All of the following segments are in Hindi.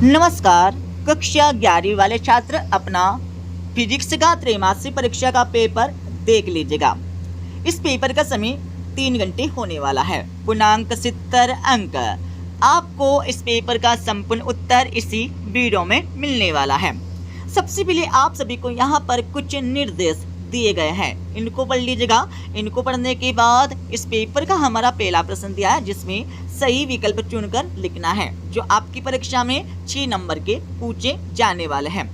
नमस्कार। कक्षा 11वीं वाले छात्र अपना फिजिक्स का त्रैमासिक परीक्षा का पेपर देख लीजिएगा। इस पेपर का समय 3 घंटे होने वाला है। पूर्णांक 70 अंक। आपको इस पेपर का संपूर्ण उत्तर इसी वीडियो में मिलने वाला है। सबसे पहले आप सभी को यहाँ पर कुछ निर्देश दिए गए हैं, इनको पढ़ लीजिएगा। इनको पढ़ने के बाद इस पेपर का हमारा पहला प्रश्न दिया है, जिसमें सही विकल्प चुनकर लिखना है, जो आपकी परीक्षा में 6 नंबर के पूछे जाने वाले हैं।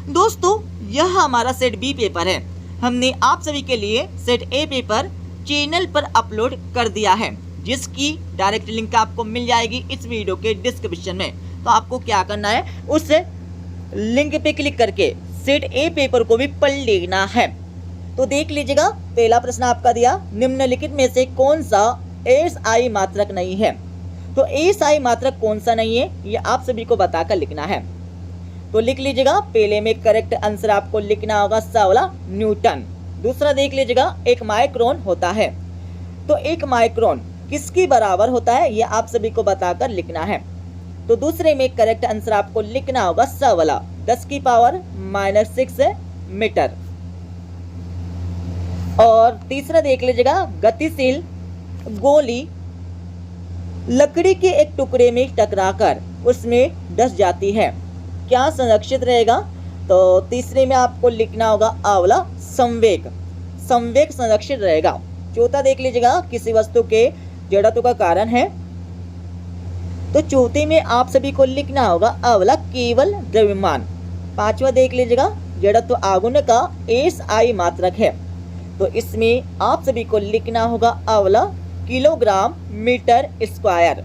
दोस्तों, यह हमारा सेट बी पेपर है। हमने आप सभी के लिए सेट ए पेपर चैनल पर अपलोड कर दिया है, जिसकी डायरेक्ट लिंक आपको मिल जाएगी इस वीडियो के डिस्क्रिप्शन में। तो आपको क्या करना है, उस लिंक पे क्लिक करके सेट ए पेपर को भी पढ़ लेना है। तो देख लीजिएगा, पहला प्रश्न आपका दिया, निम्नलिखित में से कौन सा एसआई मात्रक नहीं है। तो एसआई मात्रक कौन सा नहीं है, ये आप सभी को बताकर लिखना है। तो लिख लीजिएगा, पहले में करेक्ट आंसर आपको लिखना होगा सा वाला न्यूटन। दूसरा देख लीजिएगा, 1 माइक्रोन होता है। तो 1 माइक्रोन किसकी बराबर होता है, ये आप सभी को बताकर लिखना है। तो दूसरे में करेक्ट आंसर आपको लिखना होगा सा वाला 10 की पावर -6 मीटर। और तीसरा देख लीजिएगा, गतिशील गोली लकड़ी के एक टुकड़े में टकराकर उसमें धंस जाती है, क्या संरक्षित रहेगा। तो तीसरे में आपको लिखना होगा आंवला संवेग। संवेग संरक्षित रहेगा। चौथा देख लीजिएगा, किसी वस्तु के जड़त्व का कारण है। तो चौथे में आप सभी को लिखना होगा आंवला केवल द्रव्यमान। पांचवा देख लीजिएगा, जड़त्व आघूर्ण का एसआई मात्रक है। तो इसमें आप सभी को लिखना होगा आंवला किलोग्राम मीटर स्क्वायर।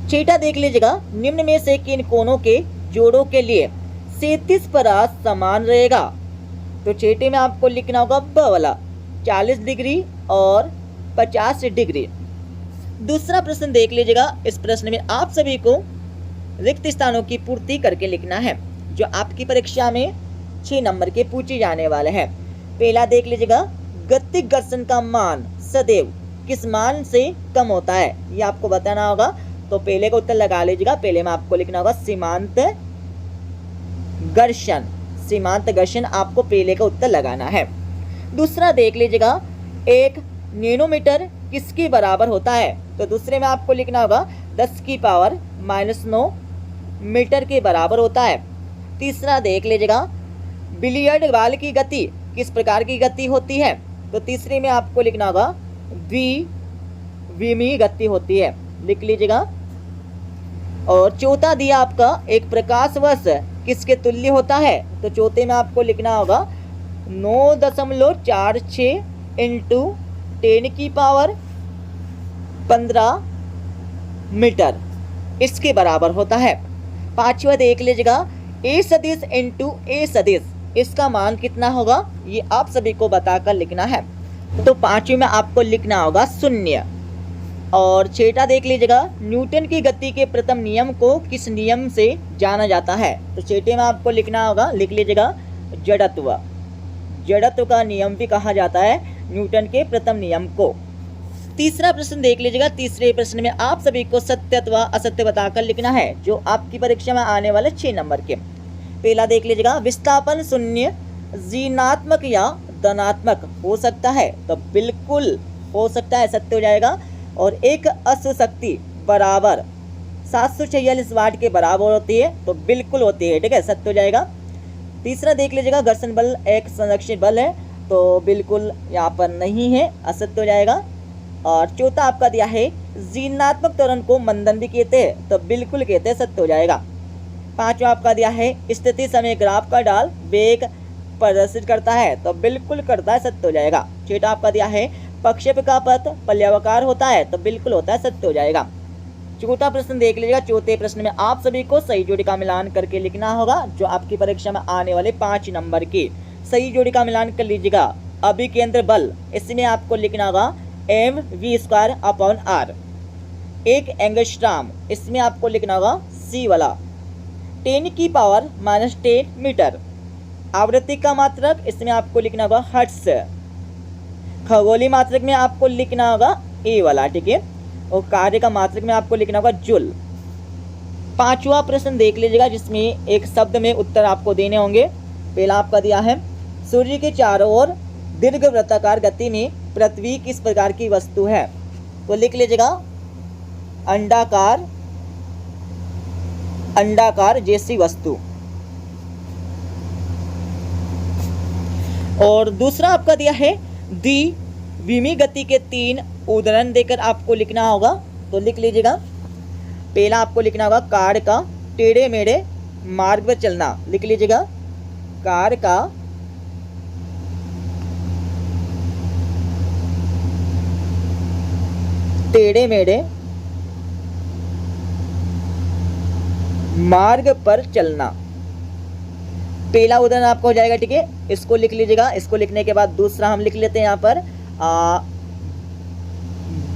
छठा देख लीजिएगा, निम्न में से किन कोणों के जोड़ों के लिए 37 परास समान रहेगा। तो छठे में आपको लिखना होगा ब वाला 40 डिग्री और 50 डिग्री। दूसरा प्रश्न देख लीजिएगा, इस प्रश्न में आप सभी को रिक्त स्थानों की पूर्ति करके लिखना है, जो आपकी परीक्षा में 6 नंबर के पूछे जाने वाले हैं। पहला देख लीजिएगा, गतिक घर्षण का मान सदैव किस मान से कम होता है, ये आपको बताना होगा। तो पहले का उत्तर लगा लीजिएगा। पहले में आपको लिखना होगा सीमांत घर्षण। सीमांत घर्षण आपको पहले का उत्तर लगाना है। दूसरा देख लीजिएगा, 1 नैनोमीटर किसके बराबर होता है। तो दूसरे में आपको लिखना होगा 10 की पावर -9 मीटर के बराबर होता है। तीसरा देख लीजिएगा, बिलियर्ड बॉल की गति किस प्रकार की गति होती है। तो तीसरे में आपको लिखना होगा द्विविमीय गति होती है, लिख लीजिएगा। और चौथा दिया आपका, एक प्रकाश वर्ष किसके तुल्य होता है। तो चौथे में आपको लिखना होगा 9.46 इंटू 10 की पावर 15 मीटर इसके बराबर होता है। पांचवा देख लीजिएगा, ए सदिश इंटू ए सदिश, इसका मान कितना होगा, ये आप सभी को बताकर लिखना है। तो पांचवी में आपको लिखना होगा 0। और छठा देख लीजिएगा, न्यूटन की गति के प्रथम नियम को किस नियम से जाना जाता है। तो छठे में आपको लिखना होगा, लिख लीजिएगा जड़त्व। जड़त्व का नियम भी कहा जाता है न्यूटन के प्रथम नियम को। तीसरा प्रश्न देख लीजिएगा, तीसरे प्रश्न में आप सभी को सत्य अथवा असत्य बताकर लिखना है, जो आपकी परीक्षा में आने वाले 6 नंबर के। पहला देख लीजिएगा, विस्थापन शून्य ऋणात्मक या धनात्मक हो सकता है। तो बिल्कुल हो सकता है, सत्य हो जाएगा। और एक अश्व शक्ति बराबर 746 वाट के बराबर होती है। तो बिल्कुल होती है, ठीक है, सत्य हो जाएगा। तीसरा देख लीजिएगा, घर्षण बल एक संरक्षित बल है। तो बिल्कुल यहाँ पर नहीं है, असत्य हो जाएगा। और चौथा आपका दिया है, ऋणात्मक त्वरण को मंदन भी कहते हैं। तो बिल्कुल कहते हैं, सत्य हो जाएगा। पांचवा आपका दिया है, स्थिति समय ग्राफ का ढाल वेग प्रदर्शित करता है। तो बिल्कुल करता है, सत्य हो जाएगा। छठा आपका दिया है, प्रक्षेप का पथ पल्यवाकार होता है। तो बिल्कुल होता है, सत्य हो जाएगा। चौथा प्रश्न देख लीजिएगा, चौथे प्रश्न में आप सभी को सही जोड़ी का मिलान करके लिखना होगा, जो आपकी परीक्षा में आने वाले 5 नंबर की। सही जोड़ी का मिलान कर लीजिएगा। अभिकेंद्र बल, इसमें आपको लिखना होगा mv²/r। 1 एंगस्ट्रॉम, इसमें आपको लिखना होगा c वाला 10 की पावर -10 मीटर। आवृत्ति का मात्रक, इसमें आपको लिखना होगा हर्ट्ज। खगोलीय मात्रक में आपको लिखना होगा ए वाला, ठीक है। और कार्य का मात्रक में आपको लिखना होगा जूल। पांचवा प्रश्न देख लीजिएगा, जिसमें एक शब्द में उत्तर आपको देने होंगे। पहला आपका दिया है, सूर्य के चारों ओर दीर्घवृत्ताकार गति में पृथ्वी किस प्रकार की वस्तु है? तो लिख लीजिएगा अंडाकार जैसी वस्तु। और दूसरा आपका दिया है, द्विविमीय गति के 3 उदाहरण देकर आपको लिखना होगा। तो लिख लीजिएगा, पहला आपको लिखना होगा कार का टेढ़े मेढ़े मार्ग पर चलना। लिख लीजिएगा कार का टेढ़े मेढ़े मार्ग पर चलना, पहला उदाहरण आपका हो जाएगा। ठीक है, इसको लिख लीजिएगा। इसको लिखने के बाद दूसरा हम लिख लेते हैं यहाँ पर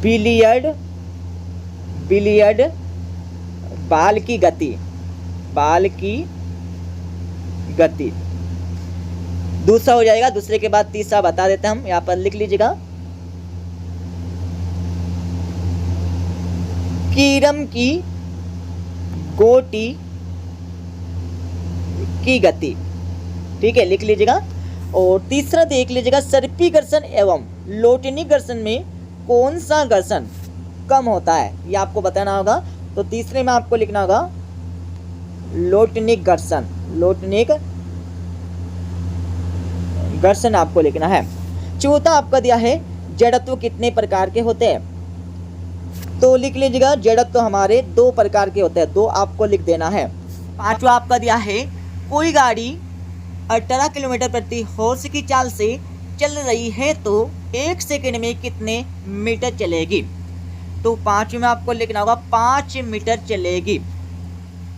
बिलियर्ड बाल की गति, दूसरा हो जाएगा। दूसरे के बाद तीसरा बता देते हैं हम, यहाँ पर लिख लीजिएगा कीरम की गोटी की गति। ठीक है, लिख लीजिएगा। और तीसरा देख लीजिएगा, सर्पी घर्षण एवं लोटनी घर्षण में कौन सा घर्षण कम होता है, ये आपको बताना होगा। तो तीसरे में आपको लिखना होगा लोटनिक घर्षण आपको लिखना है। चौथा आपका दिया है, जड़त्व कितने प्रकार के होते हैं? तो लिख लीजिएगा जड़त्व हमारे 2 प्रकार के होते हैं, 2 आपको लिख देना है। पांचवा आपका दिया है, कोई गाड़ी 18 किलोमीटर प्रति हॉर्स की चाल से चल रही है तो 1 सेकंड में कितने मीटर चलेगी? तो पांचवें में आपको लिखना होगा 5 मीटर चलेगी।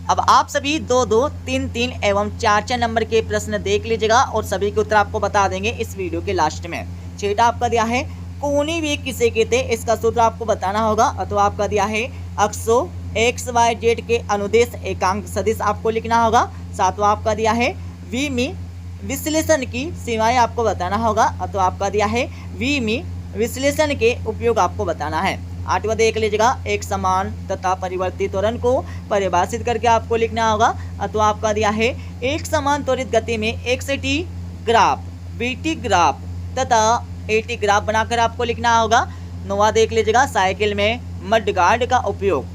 अब आप सभी 2-2, 3-3 एवं 4-4 नंबर के प्रश्न देख लीजिएगा और सभी के उत्तर आपको बता देंगे इस वीडियो के लास्ट में। छठा आपका दिया है, कोणीय वेग किसे कहते हैं? इसका सूत्र आपको बताना होगा। अथवा आपका दिया है, अक्षों XYZ के अनुदेश एकांक सदिश आपको लिखना होगा। सातवां आपका दिया है, विमीय विश्लेषण की सीमाएं आपको बताना होगा। अथवा आपका दिया है, विमीय विश्लेषण के उपयोग आपको बताना है। आठवां देख लीजिएगा, एक समान तथा परिवर्तित त्वरण को परिभाषित करके आपको लिखना होगा। अथवा आपका दिया है, एक समान त्वरित गति में XT ग्राफ, BT ग्राफ तथा AT ग्राफ बनाकर आपको लिखना होगा। नौवां देख लीजिएगा, साइकिल में मडगार्ड का उपयोग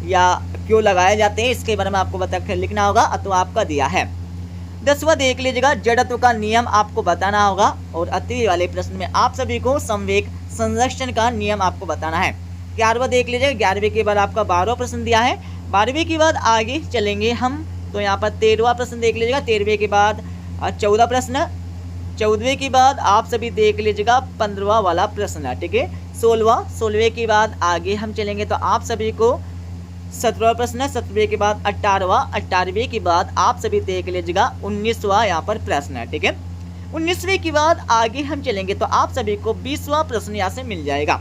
या क्यों लगाए जाते हैं, इसके बारे में आपको बताकर लिखना होगा। अथवा आपका दिया है। 10वां देख लीजिएगा, जड़त्व का नियम आपको बताना होगा। और अति वाले प्रश्न में आप सभी को संवेग संरक्षण का नियम आपको बताना है। 11वां देख लीजिएगा, 11वें के बाद आपका 12वां प्रश्न दिया है। 12वें के बाद आगे चलेंगे हम, तो यहाँ पर 13वां प्रश्न देख लीजिएगा। 13वें के बाद 14 प्रश्न, 14वें के बाद आप सभी देख लीजिएगा 15वां वाला प्रश्न है। ठीक है, 16वें के बाद आगे हम चलेंगे तो आप सभी को 17वां प्रश्न है। 17वें के बाद 18वें के बाद आप सभी देख लीजिएगा 19वां यहाँ पर प्रश्न है। ठीक है, 19वें के बाद आगे हम चलेंगे तो आप सभी को 20वां प्रश्न यहाँ से मिल जाएगा।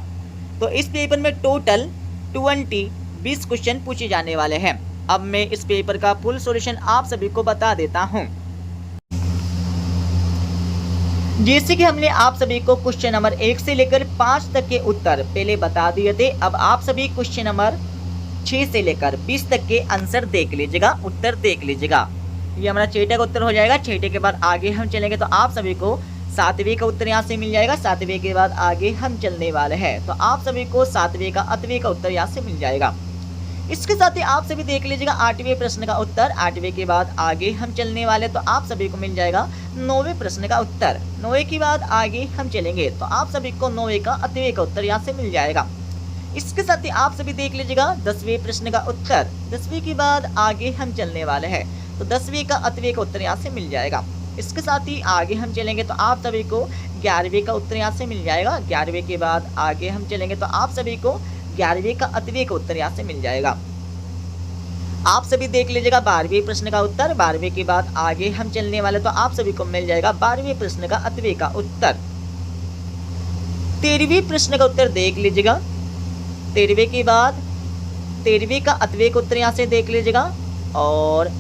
तो इस पेपर में टोटल 20 क्वेश्चन पूछे जाने वाले हैं। अब मैं इस पेपर का फुल सॉल्यूशन आप सभी को बता देता हूँ। जैसे कि हमने आप सभी को क्वेश्चन नंबर 1 से लेकर 5 तक के उत्तर पहले बता दिए थे। अब आप सभी क्वेश्चन नंबर 6 से लेकर 20 तक के आंसर देख लीजिएगा, उत्तर देख लीजिएगा। ये हमारा 6ठे का उत्तर हो जाएगा। 6ठे के बाद आगे हम चलेंगे तो आप सभी को 7वें का उत्तर यहाँ से मिल जाएगा। 7वें के बाद आगे हम चलने वाले हैं तो आप सभी को 7वें का 8वें का उत्तर यहाँ से मिल जाएगा। इसके साथ ही आप सभी देख लीजिएगा 8वें प्रश्न का उत्तर। 8वें के बाद आगे हम चलने वाले तो आप सभी को मिल जाएगा 9वें प्रश्न का उत्तर। 9वें के बाद आगे हम चलेंगे तो आप सभी को 9वें का 8वें का उत्तर यहाँ से मिल जाएगा। इसके साथ ही आप सभी देख लीजिएगा 10वें प्रश्न का उत्तर। 10वें के बाद आगे हम चलने वाले हैं तो 10वें का 8वें का उत्तर यहाँ से मिल जाएगा। इसके साथ ही आगे हम चलेंगे तो आप सभी को 11वें का उत्तर यहाँ से मिल जाएगा। 11वें के बाद आगे हम चलेंगे तो आप सभी को 11वें का 8वें का उत्तर यहाँ से मिल जाएगा। आप सभी देख लीजिएगा 12वें प्रश्न का उत्तर। 12वें के बाद आगे हम चलने वाले तो आप सभी को मिल जाएगा 12वें प्रश्न का 8वें का उत्तर। 13वें प्रश्न का उत्तर देख लीजिएगा। 13वें के बाद 13वें का 8वें का उत्तर यहाँ से देख लीजिएगा। और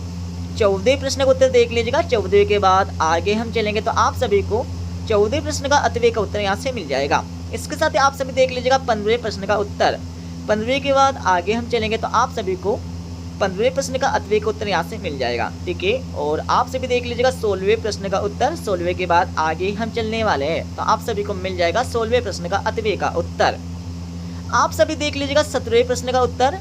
14वें प्रश्न का उत्तर देख लीजिएगा। 14वें के बाद आगे हम चलेंगे तो आप सभी को 14वें प्रश्न का 8वें का उत्तर यहाँ से मिल जाएगा। इसके साथ ही आप सभी देख लीजिएगा 15वें प्रश्न का उत्तर। 15वें के बाद आगे हम चलेंगे तो आप सभी को 15वें प्रश्न का अथवे का उत्तर यहाँ से मिल जाएगा। ठीक है, और आप सभी देख लीजिएगा 16वें प्रश्न का उत्तर। 16वें के बाद आगे हम चलने वाले हैं, तो आप सभी को मिल जाएगा 16वें प्रश्न का अथवे का उत्तर। आप सभी देख लीजिएगा 17वें प्रश्न का उत्तर।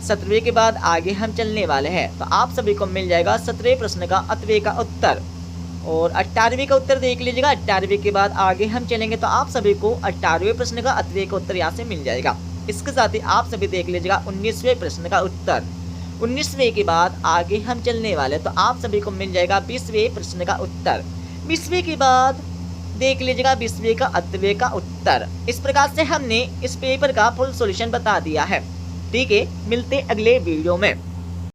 17वें के बाद आगे हम चलने वाले हैं, तो आप सभी को मिल जाएगा 17वें प्रश्न का अथवे का उत्तर। और 18वें का उत्तर देख लीजिएगा। 18वें के बाद आगे हम चलेंगे, तो आप सभी को 18वें प्रश्न का अथवे का उत्तर यहाँ से मिल जाएगा। इसके साथ ही आप सभी देख लीजिएगा 19वें प्रश्न का उत्तर। 19वें के बाद आगे हम चलने वाले, तो आप सभी को मिल जाएगा 20वें प्रश्न का उत्तर। 20वें के बाद देख लीजिएगा 20वें का अथवे का उत्तर। इस प्रकार से हमने इस पेपर का फुल सॉल्यूशन बता दिया है। ठीक है, मिलते अगले वीडियो में।